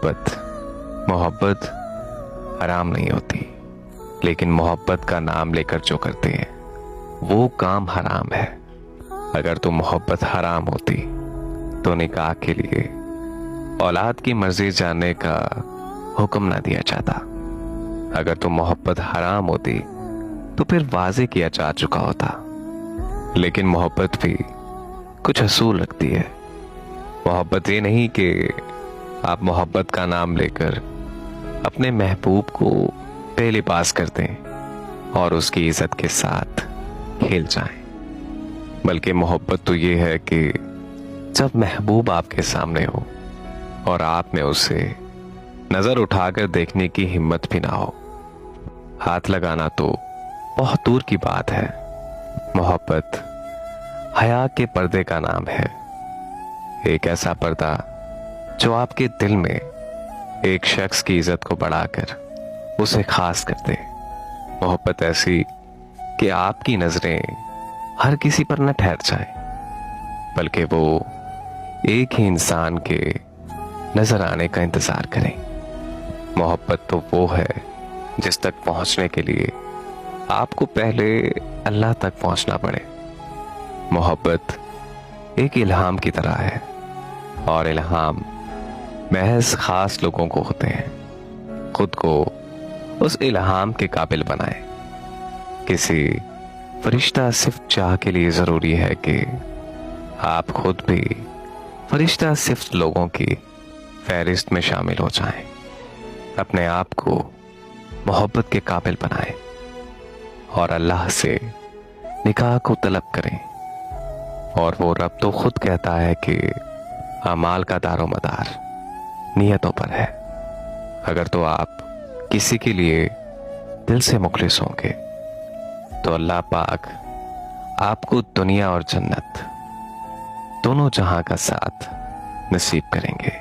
मोहब्बत हराम नहीं होती, लेकिन मोहब्बत का नाम लेकर जो करते हैं वो काम हराम है। अगर तो मोहब्बत हराम होती तो निकाह के लिए औलाद की मर्जी जानने का हुक्म ना दिया जाता। अगर तो मोहब्बत हराम होती तो फिर वाजे किया जा चुका होता। लेकिन मोहब्बत भी कुछ असूल रखती है। मोहब्बत ये नहीं कि आप मोहब्बत का नाम लेकर अपने महबूब को पहले पास कर दें और उसकी इज्जत के साथ खेल जाएं, बल्कि मोहब्बत तो ये है कि जब महबूब आपके सामने हो और आप में उसे नजर उठाकर देखने की हिम्मत भी ना हो, हाथ लगाना तो बहुत दूर की बात है। मोहब्बत हया के पर्दे का नाम है, एक ऐसा पर्दा जो आपके दिल में एक शख्स की इज्जत को बढ़ाकर उसे खास कर दे। मोहब्बत ऐसी कि आपकी नजरें हर किसी पर न ठहर जाएं, बल्कि वो एक ही इंसान के नजर आने का इंतजार करें। मोहब्बत तो वो है जिस तक पहुंचने के लिए आपको पहले अल्लाह तक पहुंचना पड़े। मोहब्बत एक इल्हाम की तरह है, और इल्हाम महज खास लोगों को होते हैं। खुद को उस इल्हाम के काबिल बनाएं। किसी फरिश्ता सिर्फ चाह के लिए जरूरी है कि आप खुद भी फरिश्ता सिर्फ लोगों की फहरिस्त में शामिल हो जाएं। अपने आप को मोहब्बत के काबिल बनाएं और अल्लाह से निकाह को तलब करें। और वो रब तो खुद कहता है कि अमाल का दारोमदार नियतों पर है। अगर तो आप किसी के लिए दिल से मुखलिस होंगे तो अल्लाह पाक आपको दुनिया और जन्नत दोनों जहां का साथ नसीब करेंगे।